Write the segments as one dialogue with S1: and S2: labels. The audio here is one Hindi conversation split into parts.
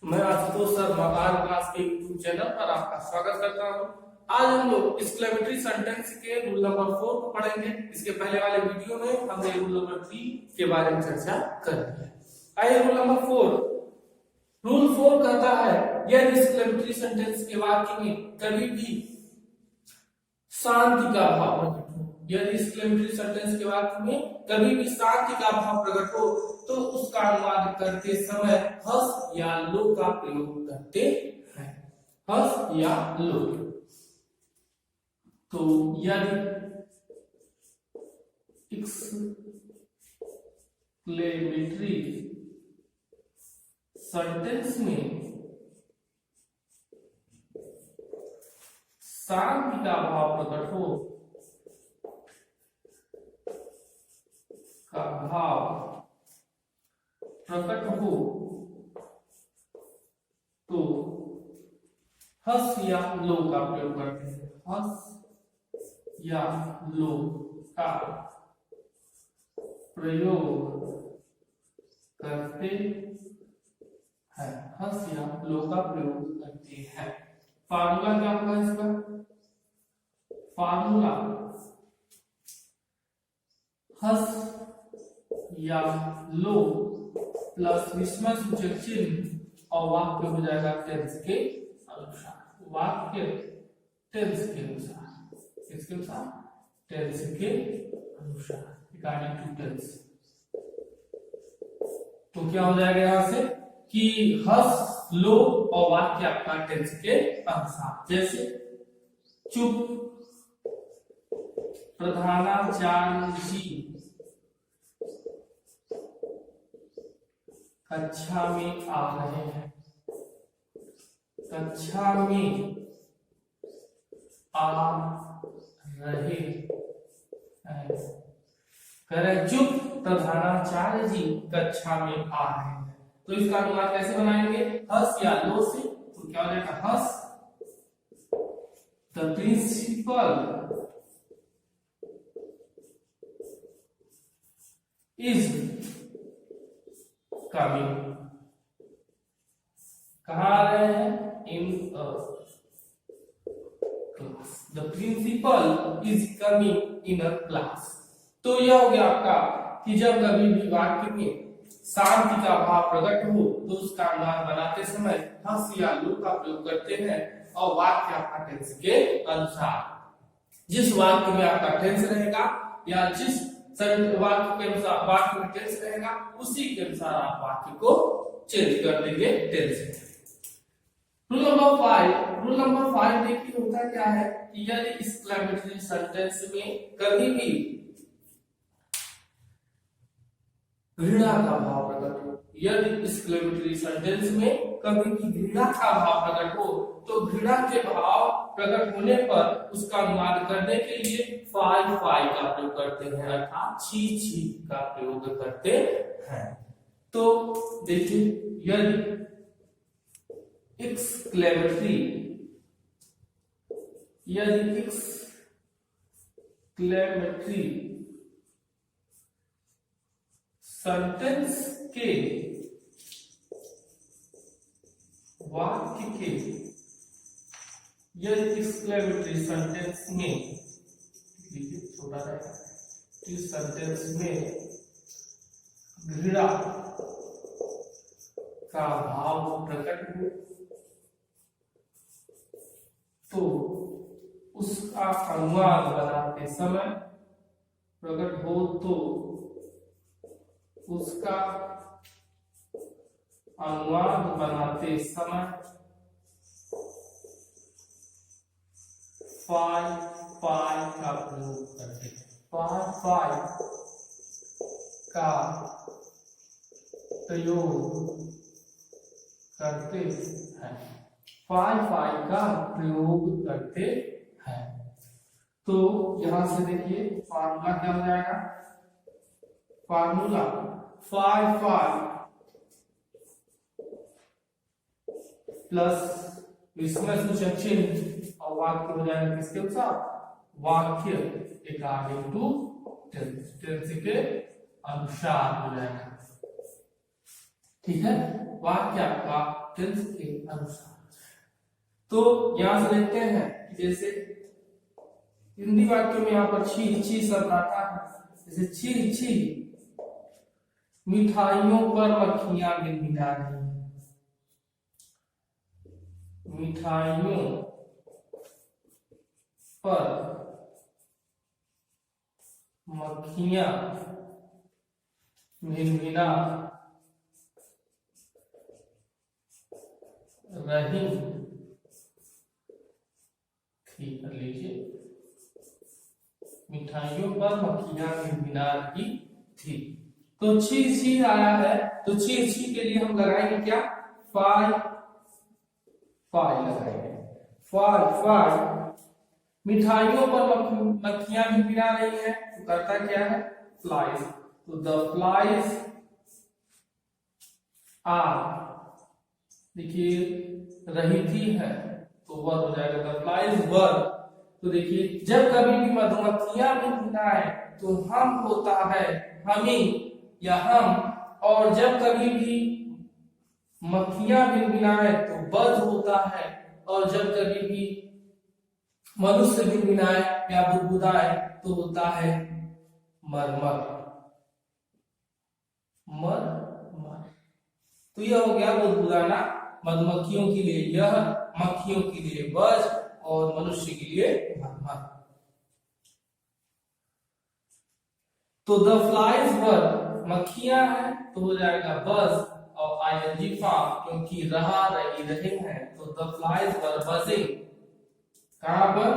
S1: मैं आशुतोष शर्मा आर क्लास के यूट्यूब चैनल पर आपका स्वागत करता हूं। आज हम लोग एक्सक्लेमेटरी सेंटेंस के रूल नंबर 4 को पढ़ेंगे। इसके पहले वाले वीडियो में हमने रूल नंबर 3 के बारे में चर्चा कर ली है। आइए रूल नंबर 4। रूल 4 कहता है यदि एक्सक्लेमेटरी सेंटेंस के वाक्य में कभी भी शांति का भाव प्रकट हो, यदि एक्सक्लेमेटरी सेंटेंस के वाक्य में कभी भी शांति का भाव प्रकट हो तो उसका अनुवाद करते समय हस या लो का प्रयोग करते हैं। हस या लो। तो यदि एक्सक्लेमेटरी सेंटेंस में शांति का भाव प्रकट हो, का भाव प्रकट हो तो हस या लो का प्रयोग करते हैं। हस या लो का प्रयोग करते हैं। हस या लो का प्रयोग करते हैं। फार्मूला क्या होगा इसका? फार्मूला हस या लो प्लस विस्मयसूचक चिन्ह और वाक्य हो जाएगा टेंस के अनुसार। वाक्य टेंस के अनुसार, किसके अनुसार? टेंस के अनुसार, अकॉर्डिंग टू टेंस। तो क्या हो जाएगा यहां से कि हस लो और वाक्य आपका टेंस के अनुसार। जैसे चुप प्रधानाचार्य जी कक्षा में आ रहे हैं। कक्षा में आ रहे हैं। करें चुप प्रधानाचार्य जी कक्षा में आ रहे हैं। तो इसका अनुवाद कैसे बनाएंगे? हस या लो से। तो क्या हो जाएगा? Has the principal is coming. कहाँ आ रहे हैं? In class. The principal is coming in a class. तो यह हो गया आपका कि जब कभी भी वाक्य में शांति का भाव प्रकट हो तो उसका अनुवाद बनाते समय हस या लो का प्रयोग करते हैं और वाक्य आपका टेंस के अनुसार। जिस वाक्य में आपका टेंस रहेगा या जिस वाक्य के अनुसार वाक्य में टेंस रहेगा उसी के अनुसार आप वाक्य को चेंज कर देंगे tense. Rule number 5। Rule number 5 देखिए होता क्या है कि यदि एक्सक्लेमेटरी सेंटेंस में कभी भी घृणा का भाव प्रकट हो, यदि एक्सक्लेमेटरी सेंटेंस में कभी भी घृणा का भाव प्रकट हो तो घृणा के भाव प्रकट होने पर उसका अनुवाद करने के लिए फाई फाई का प्रयोग करते हैं, अर्थात छी छी का प्रयोग करते हैं। तो देखिए यदि एक्सक्लेमेटरी सेंटेंस के वाक्य के यदि एक्सक्लेमेटरी सेंटेंस में छोटा रहेगा, इस सेंटेंस में घृणा का भाव प्रकट हो तो उसका अनुवाद बनाते समय प्रकट हो तो उसका अनुवाद बनाते समय फाई फाई का प्रयोग करते हैं। फाई फाई का प्रयोग करते हैं। फाई फाई का प्रयोग करते हैं। तो यहां से देखिए फार्मूला क्या हो जाएगा? फार्मूला फाई फाई प्लस विस्मयसूचक चिन्ह और वाक्य हो जाएगा किसके अनुसार? वाक्य अकॉर्डिंग टू टेंस के अनुसार हो जाएगा। ठीक है। वाक्य आपका टेंस के अनुसार। तो यहां से देखते हैं कि जैसे हिंदी वाक्यों में यहाँ पर छी छी शब्द आता है। जैसे छी छी मिठाइयों पर मक्खियां गिनगिना रही हैं। मिठाइयों पर मक्खियां गिनगिना रही थी। कर लीजिए, मिठाइयों पर मक्खियां गिनगिना रही थी। तो छी छी आया है, तो छी छी के लिए हम लगाएंगे क्या, फाई फाई लगाएंगे, फाई फाई। मिठाइयों पर मक्खियां गिनगिना रही है, तो करता क्या है, फ्लाइज। तो द फ्लाइज आर, देखिए रही थी है तो वर हो जाएगा, द फ्लाइज वर। तो देखिए जब कभी भी मधुमक्खियां गिनगिनाए तो हम होता है हमिंग या हम, और जब कभी भी मक्खियां गिनगिनाए तो बज होता है, और जब कभी भी मनुष्य गिनगिनाए या बुदबुदाए तो होता है मरमर मर। तो यह हो गया बुदबुदाना, मधुमक्खियों के लिए यह, मक्खियों के लिए बज, और मनुष्य के लिए मरमर। तो द फ्लाइज वर, मक्खियां हैं तो हो जाएगा बज, और आईएनजी फॉर्म क्योंकि रहा रही रहे हैं, तो द फ्लाइज वर बजिंग। कहां पर,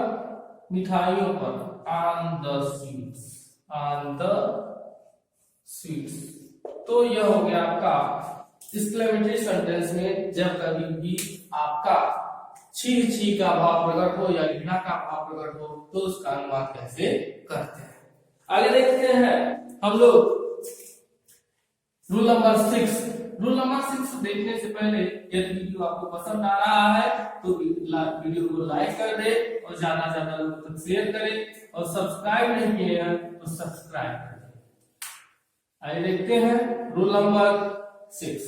S1: मिठाइयों पर, on the sweets, on the sweets. तो यह हो गया आपका एक्सक्लेमेटरी सेंटेंस में जब कभी भी आपका छी छी का भाव प्रकट हो या घृणा का भाव प्रकट हो तो उसका अनुवाद कैसे करते हैं। आगे देखते हैं हम लोग रूल नंबर 6। रूल नंबर 6 देखने से पहले यदि वीडियो आपको पसंद आ रहा है तो वीडियो को लाइक कर दे और ज्यादा से ज्यादा लोगों तक शेयर करें, और सब्सक्राइब नहीं किए हैं तो सब्सक्राइब कर दें। आइए देखते हैं रूल नंबर 6।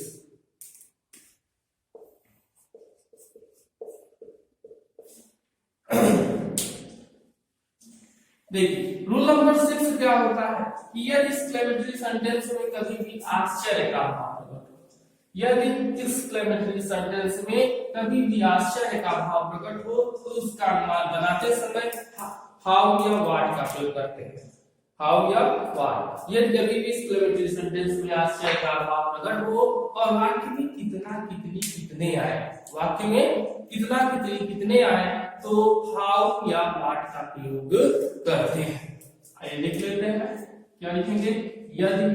S1: देखिए रूल नंबर 6 क्या होता है कि यदि एक्सक्लेमेटरी सेंटेंस में कभी भी आश्चर्य का भाव प्रकट हो, यदि एक्सक्लेमेटरी सेंटेंस में कभी भी आश्चर्य का भाव प्रकट हो तो उसका अनुमान बनाते समय हाउ या व्हाट का प्रयोग करते हैं, हाउ या व्हाट। यदि कभी भी एक्सक्लेमेटरी सेंटेंस में आश्चर्य का भाव प्रकट हो और वाक्य में कितना कितनी कितने आए, वाक्य में कितना कितनी कितने आए, तो हाउ या व्हाट का प्रयोग करते हैं। आइए लिख लेते हैं, क्या लिखेंगे, यदि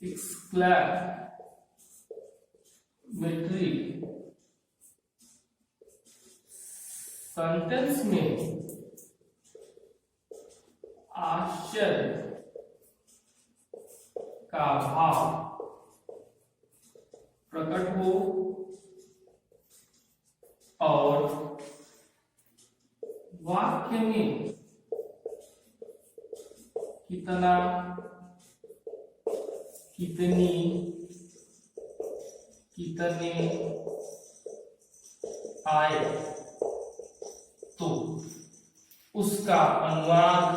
S1: एक्सक्लेमेटरी सेंटेंस में आश्चर्य का भाव प्रकट हो और वाक्य में कितना कितनी कितने आए तो उसका अनुवाद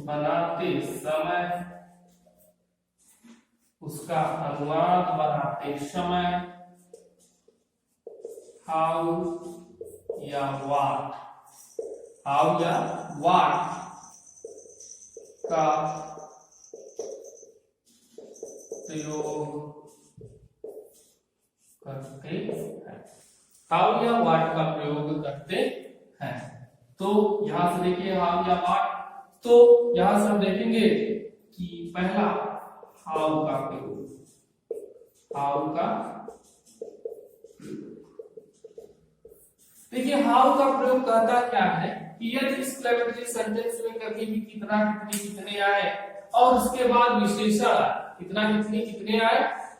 S1: बनाते समय, उसका अनुवाद बनाते समय हाउ या व्हाट, हाउ या व्हाट का प्रयोग करते हैं, हाउ या व्हाट का प्रयोग करते हैं। तो यहां से देखिए हाउ या व्हाट, तो यहां से हम देखेंगे कि पहला हाउ का प्रयोग, हाउ का देखिए हाउ का प्रयोग कहता क्या है कि यदि एक्सक्लेमेटरी सेंटेंस में कभी भी कितना कितनी कितने आए और उसके बाद विशेषण, कितना कितनी कितने आए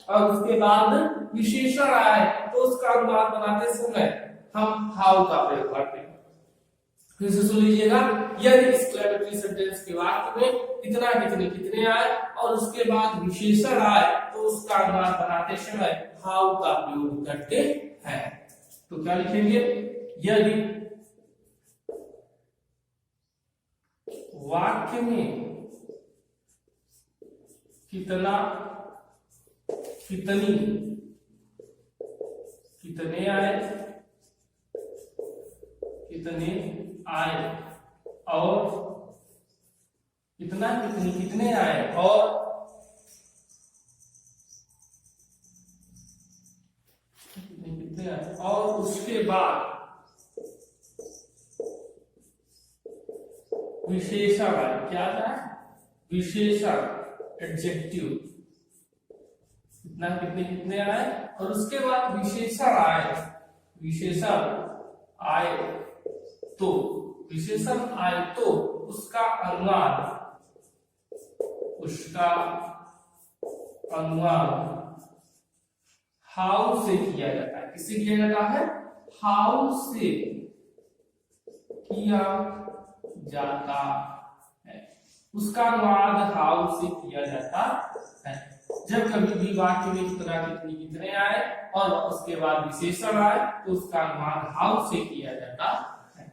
S1: और उसके बाद विशेषण आए तो उसका अनुवाद बनाते समय हम हाउ का प्रयोग करते हैं। फिर से सुन लीजिएगा, यदि एक्सक्लेमेटरी सेंटेंस के वाक्य में इतना कितने कितने आए और उसके बाद विशेषण आए तो उसका अनुमान बनाते समय हाउ का प्रयोग करते हैं। तो क्या लिखेंगे, यदि वाक्य में कितना कितनी कितने आए और कितना कितनी कितने आए और कितने आए और उसके बाद विशेषण आए, क्या था विशेषण एडजेक्टिव, कितना कितने कितने आए और उसके बाद विशेषण आए, विशेषण आए तो उसका अनुमान हाउ से किया जाता है। किससे किया जाता है, हाउ से किया जाता है, उसका अनुवाद हाउ से किया जाता है। जब कभी भी वाक्य में कितना कितनी कितने आए और उसके बाद विशेषण आए तो उसका अनुमान हाउ से किया जाता है।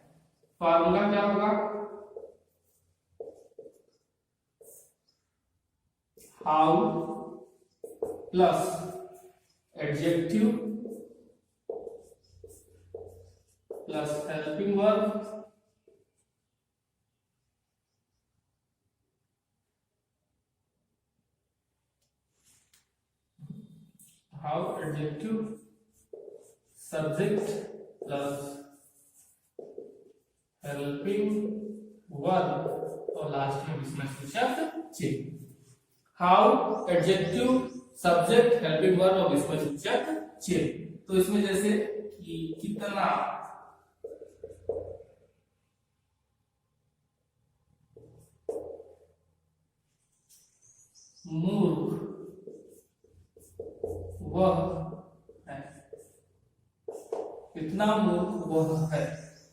S1: फॉर्मूला क्या होगा, how plus adjective plus helping verb how adjective subject plus helping verb और लास्ट में विशेषण सूचक चिन्ह। How adjective subject helping verb और विशेषण सूचक चिन्ह। तो इसमें जैसे कि कितना मूर्ख वह है, कितना मूर्ख वह है।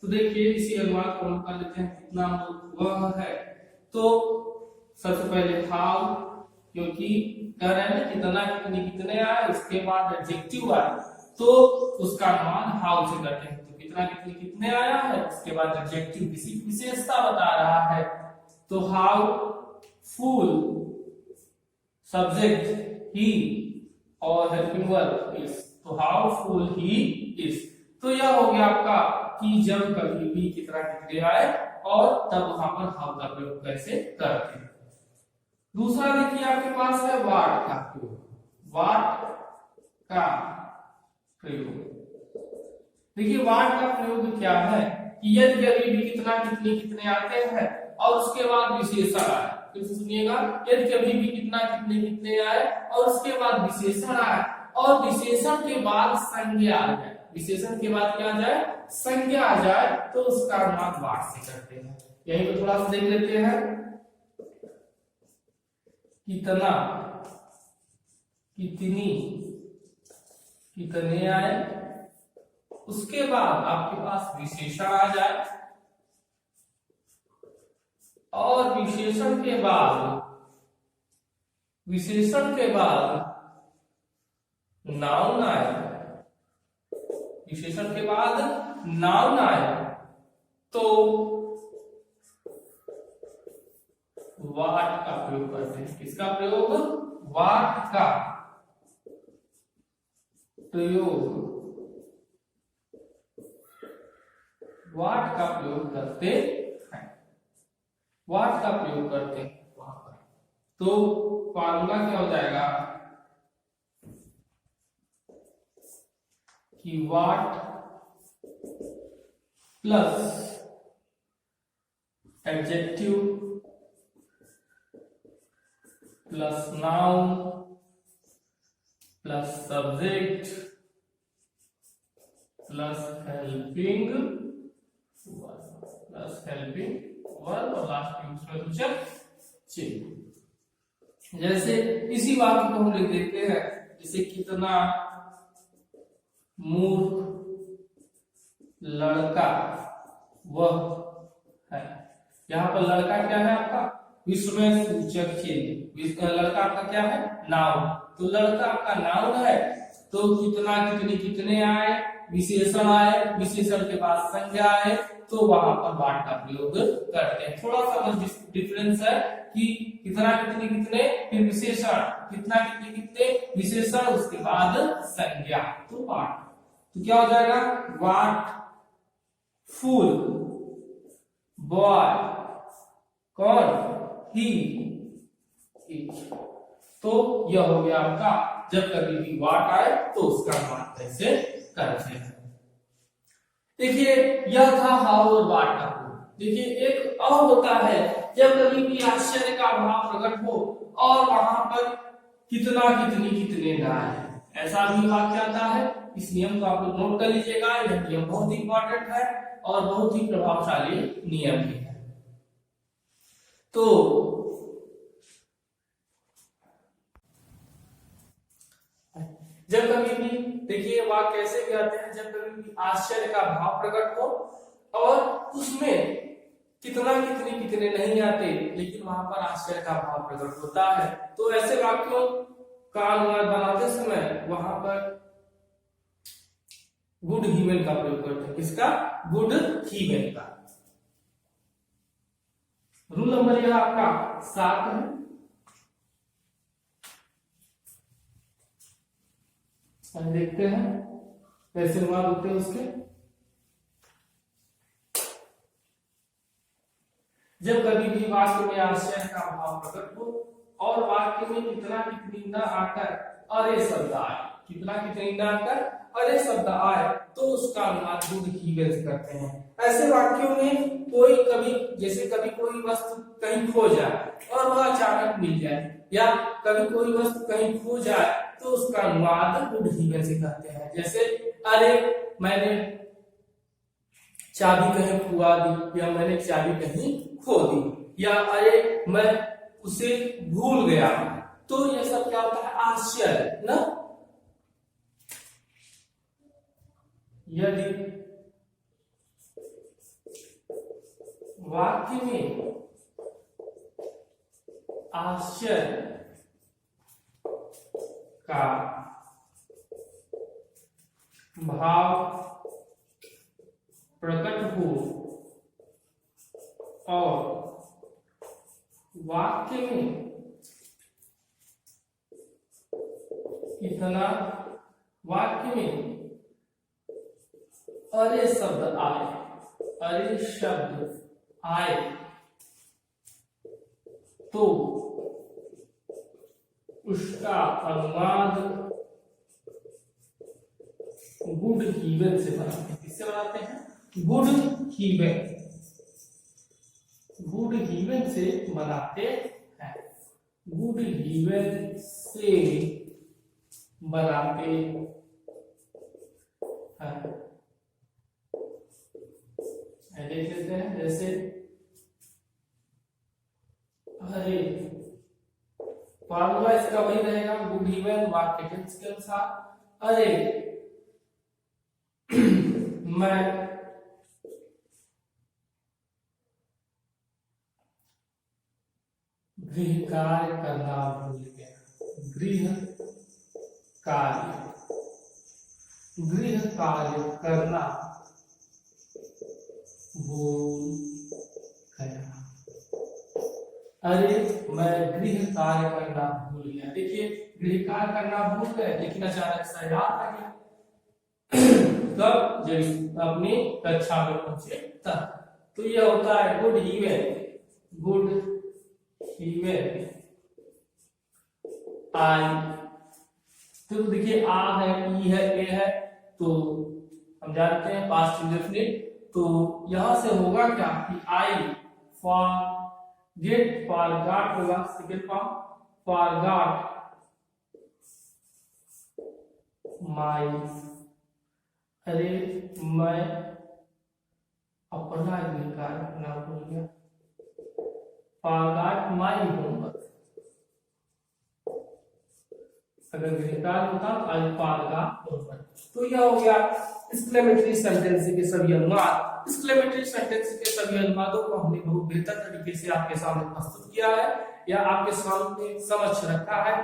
S1: तो देखिए इसी अनुवाद को हम कर लेते हैं, कितना मूर्ख वह है। तो सबसे पहले हाउ, क्योंकि कह रहे हैं कितना कितने कितने आए उसके बाद एडजेक्टिव आए तो उसका अनुमान हाउ से करते हैं। तो कितना कितने कितने आया है उसके बाद एडजेक्टिव किसी विशेषता बता रहा है तो हाउ फुल सब्जेक्ट ही और हेल्पिंग वर्ब इज, तो हाउ फुल ही इज। तो यह हो गया आपका कि जब कभी भी कितना कितने आए और तब वहां पर हाउ का प्रयोग कैसे करते हैं। दूसरा देखिए आपके पास है व्हाट का प्रयोग। व्हाट का प्रयोग, देखिए व्हाट का प्रयोग क्या है कि यदि कभी भी कितना कितने कितने आते हैं और उसके बाद विशेषण आए, फिर से सुनिएगा, यदि कभी भी कितना कितने कितने आए और उसके बाद विशेषण आए और विशेषण के बाद संज्ञा आ जाए, विशेषण के बाद क्या आ जाए संज्ञा आ जाए तो उसका अनुमान व्हाट से करते हैं। यहीं पे थोड़ा सा देख लेते हैं, कितना कितनी कितने आए उसके बाद आपके पास विशेषण आ जाए और विशेषण के बाद नाउन आए, विशेषण के बाद नाउन आए तो व्हाट का प्रयोग करते हैं। किसका प्रयोग, व्हाट का प्रयोग, व्हाट का प्रयोग करते हैं, व्हाट का प्रयोग करते हैं वहां पर। तो फॉर्मूला क्या हो जाएगा कि what plus adjective plus noun plus subject plus helping verb और लास्ट में उसमें सूचक चिन्ह। जैसे इसी वाक्य को हम लिख देते हैं, जैसे कितना मूर्ख लड़का वह है। यहाँ पर लड़का क्या है आपका विस्मय सूचक चिन्ह, लड़का आपका क्या है नाउन, तो लड़का आपका नाउन है तो कितना कितनी कितने आए, विशेषण आए, विशेषण के बाद संज्ञा आए तो वहां पर वाट का प्रयोग करते हैं। थोड़ा सा बस डिफरेंस है कि कितना कितनी कितने फिर विशेषण, कितना कितनी कितने विशेषण उसके बाद संज्ञा, तो वाट, तो क्या हो जाएगा वाट फुल बॉय कौन ही, तो यह हो गया आपका जब कभी भी वाट आए तो उसका मान कैसे करते हैं। देखिए यह था हाउ और वाट का प्रयोग। देखिए एक और होता है जब कभी भी आश्चर्य का भाव प्रकट हो और वहां पर कितना कितनी कितने ना आए, ऐसा भी वाक्य आता है। इस नियम को आप लोग नोट कर लीजिएगा, यह नियम बहुत इंपॉर्टेंट है और बहुत ही प्रभावशाली नियम भी है। तो जब कभी भी देखिए वाक्य कैसे कहते हैं, जब कभी भी आश्चर्य का भाव प्रकट हो और उसमें कितना कितने कितने नहीं आते लेकिन वहां पर आश्चर्य का भाव प्रकट होता है, तो ऐसे वाक्यों का अनुवाद बनाते समय वहां पर गुड गिवन का प्रयोग करते हैं। किसका? गुड गिवन का। रूल नंबर यह आपका 7 है। हम देखते हैं कैसे अनुवाद होते हैं उसके। जब कभी भी वाक्य में आश्चर्य का भाव प्रकट हो और वाक्य में कितना कितनी न आकर अरे शब्द आए, कितना कितनी न आकर अरे शब्द आए तो उसका अनुवाद गुड गिवन से करते हैं। ऐसे वाक्यों में कोई कभी जैसे कभी कोई वस्तु कहीं खो जाए और वह अचानक मिल जाए, या कभी कोई वस्तु कहीं खो जाए तो उसका अनुवाद गुड गिवन से करते हैं। जैसे अरे मैंने चाबी कहीं खुआ दी, या मैंने चाबी कहीं खो दी, या अरे मैं उसे भूल गया, तो यह सब क्या होता है आश्चर्य ना। यदि वाक्य में आश्चर्य का भाव प्रकट हो और वाक्य में इतना वाक्य में अरे शब्द आए, अरे शब्द आए तो उसका अनुवाद गुड गिवन से बनाते हैं। किससे बनाते हैं? गुड गिवन, गुड गिवन से बनाते हैं, गुड गिवन से बनाते हैं। देख लेते हैं जैसे अरे फॉर्मूला इसका वही रहेगा गुड गिवन वाक्य टेंस के अनुसार। अरे मैं गृह कार्य करना भूल गया, गृह कार्य, गृह कार्य करना भूल गया। अरे मैं गृह कार्य करना भूल गया। देखिए गृह कार्य करना भूल गए लेकिन अचानक से याद आ गया, कब? जब अपनी कक्षा में पहुंचे तब। तो यह होता है good given, good given I. तो देखिए आ है, ई है, ए है, तो हम जानते हैं पास्ट इंडेफिनिट। तो यहां से होगा क्या कि I for gate, for got होगा second form, for got my. अरे मैं अपना गृह कार्य करना भूल गया, फॉर गॉट माई होमवर्क। अगर गृह कार्य होता तो आई फॉर गॉट होमवर्क। तो यह हो गया एक्सक्लेमेटरी सेंटेंस के सभी अनुवाद। एक्सक्लेमेटरी सेंटेंस के सभी अनुवादों को हमने बहुत बेहतर तरीके से आपके सामने प्रस्तुत किया है या आपके सामने समझ रखा है।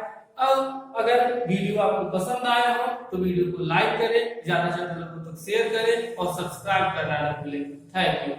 S1: अब अगर वीडियो आपको पसंद आया हो तो वीडियो को लाइक करें, ज्यादा से ज्यादा लोगों तक शेयर करें और सब्सक्राइब करना न भूलें। Thank you.